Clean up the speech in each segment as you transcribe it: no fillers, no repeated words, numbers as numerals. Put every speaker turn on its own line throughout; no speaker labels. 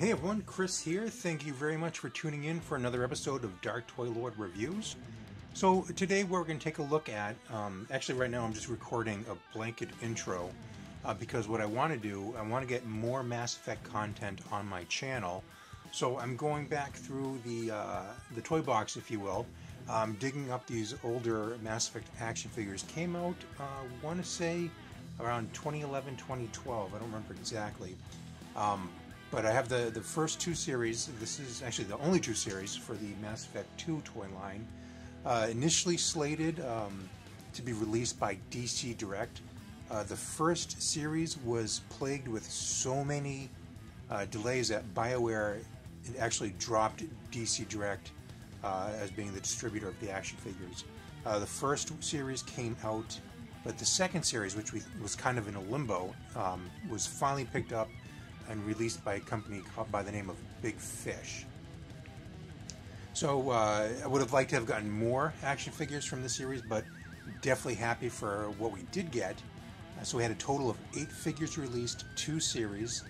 Hey everyone, Chris here. Thank you very much for tuning in for another episode of Darktoylord Reviews. So today we're going to take a look at, actually right now I'm just recording a blanket intro because what I want to do, I want to get more Mass Effect content on my channel. So I'm going back through the Toybox, if you will, digging up these older Mass Effect action figures. Came out, I want to say, around 2011, 2012. I don't remember exactly. But I have the first two series. This is actually the only two series for the Mass Effect 2 toy line. Initially slated to be released by DC Direct. The first series was plagued with so many delays that BioWare actually dropped DC Direct as being the distributor of the action figures. The first series came out, but the second series, which was kind of in a limbo, was finally picked up and released by a company by the name of Big Fish. So I would have liked to have gotten more action figures from this series, but definitely happy for what we did get. So we had a total of 8 figures released, 2 series.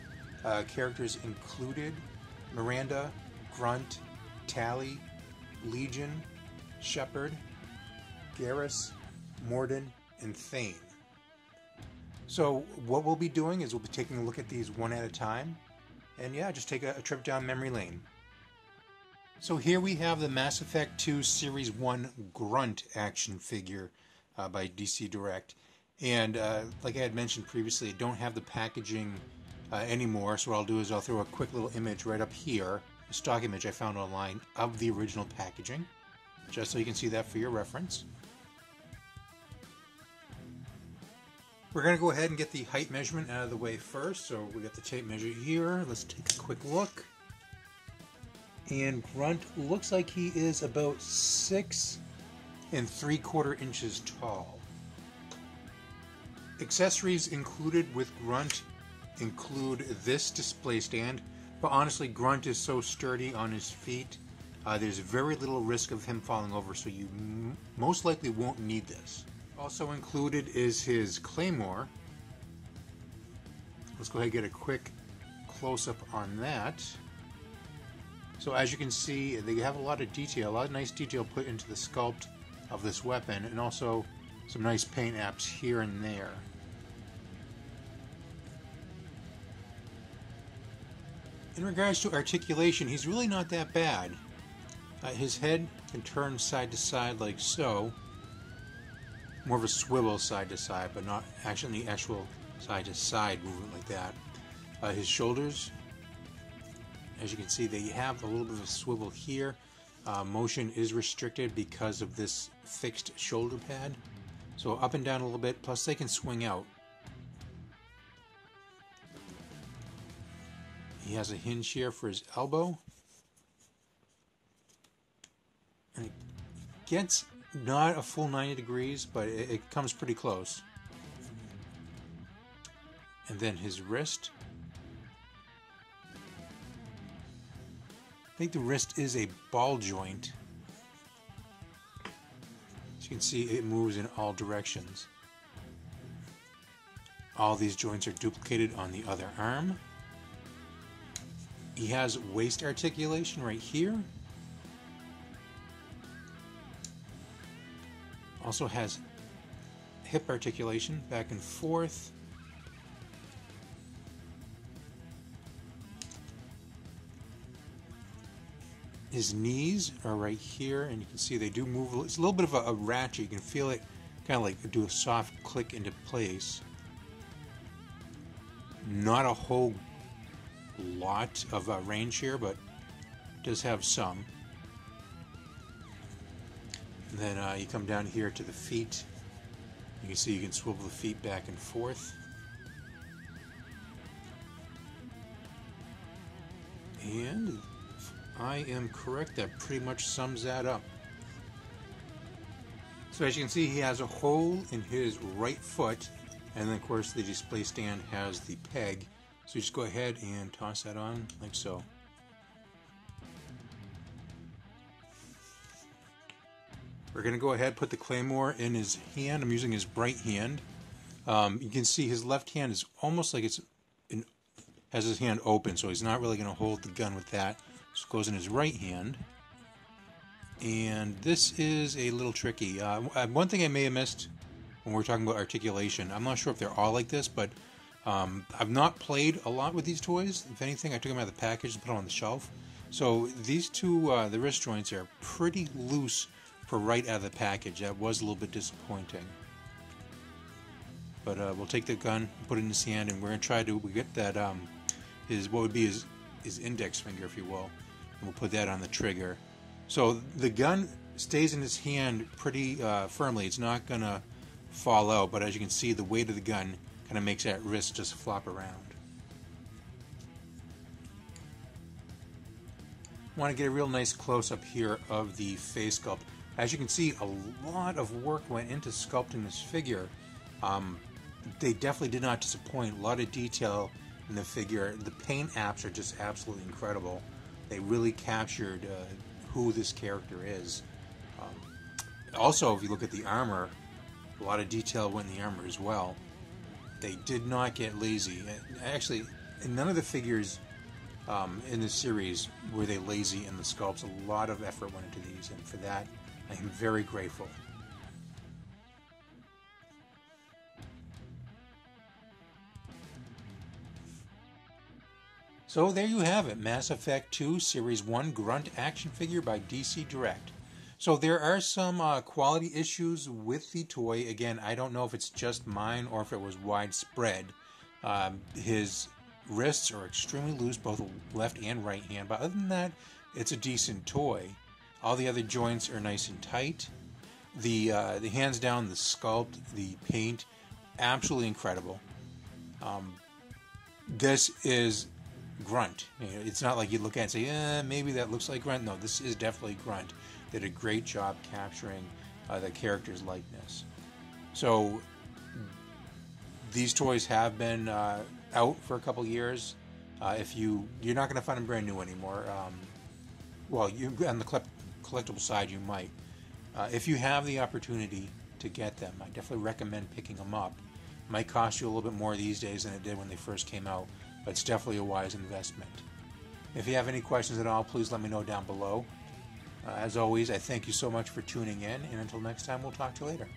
Characters included Miranda, Grunt, Tally, Legion, Shepard, Garrus, Mordin, and Thane. So what we'll be doing is we'll be taking a look at these one at a time, and yeah, just take a trip down memory lane. So here we have the Mass Effect 2 Series 1 Grunt action figure by DC Direct. And like I had mentioned previously, I don't have the packaging anymore, so what I'll do is I'll throw a quick little image right up here, a stock image I found online of the original packaging, just so you can see that for your reference. We're going to go ahead and get the height measurement out of the way first. So we got the tape measure here. Let's take a quick look. And Grunt looks like he is about 6 3/4 inches tall. Accessories included with Grunt include this display stand, but honestly Grunt is so sturdy on his feet, there's very little risk of him falling over, so you most likely won't need this. Also included is his claymore. Let's go ahead and get a quick close-up on that. So as you can see, they have a lot of detail, a lot of nice detail put into the sculpt of this weapon, and also some nice paint apps here and there. In regards to articulation, he's really not that bad. His head can turn side to side like so. More of a swivel side to side, but not actually the actual side to side movement like that. His shoulders, as you can see, they have a little bit of a swivel here. Motion is restricted because of this fixed shoulder pad. So up and down a little bit, plus they can swing out. He has a hinge here for his elbow. And it gets not a full 90 degrees, but it comes pretty close. And then his wrist. I think the wrist is a ball joint. As you can see, it moves in all directions. All these joints are duplicated on the other arm. He has waist articulation right here. Also has hip articulation back and forth. His knees are right here, and you can see they do move. It's a little bit of a ratchet. You can feel it kind of like do a soft click into place. Not a whole lot of range here, but does have some. And then you come down here to the feet. You can see you can swivel the feet back and forth. And if I am correct, that pretty much sums that up. So as you can see, he has a hole in his right foot, and then of course the display stand has the peg. So you just go ahead and toss that on like so. We're going to go ahead and put the claymore in his hand. I'm using his right hand. You can see his left hand is almost like it's has his hand open, so he's not really going to hold the gun with that. So it goes in his right hand. And this is a little tricky. One thing I may have missed when we're talking about articulation, I'm not sure if they're all like this, but I've not played a lot with these toys. If anything, I took them out of the package and put them on the shelf. So these two, the wrist joints are pretty loose for right out of the package. That was a little bit disappointing. But we'll take the gun, put it in his hand, and we're going to try to get that, what would be his index finger, if you will. And we'll put that on the trigger. So the gun stays in his hand pretty firmly. It's not going to fall out, but as you can see, the weight of the gun kind of makes that wrist just flop around. I want to get a real nice close-up here of the face sculpt. As you can see, a lot of work went into sculpting this figure. They definitely did not disappoint. A lot of detail in the figure. The paint apps are just absolutely incredible. They really captured who this character is. Also, if you look at the armor, a lot of detail went in the armor as well. They did not get lazy. Actually, in none of the figures in this series were they lazy in the sculpts. A lot of effort went into these, and for that, I am very grateful. So there you have it, Mass Effect 2 Series 1 Grunt action figure by DC Direct. So there are some quality issues with the toy. Again, I don't know if it's just mine or if it was widespread. His wrists are extremely loose, both left and right hand, but other than that, it's a decent toy. All the other joints are nice and tight. The hands down, the sculpt, the paint, absolutely incredible. This is Grunt. It's not like you look at it and say, maybe that looks like Grunt. No, this is definitely Grunt. They did a great job capturing the character's likeness. So these toys have been out for a couple years. You're not going to find them brand new anymore. Well, on the collectible side, you might. If you have the opportunity to get them, I definitely recommend picking them up. It might cost you a little bit more these days than it did when they first came out, but it's definitely a wise investment. If you have any questions at all, please let me know down below. As always, I thank you so much for tuning in, and until next time, we'll talk to you later.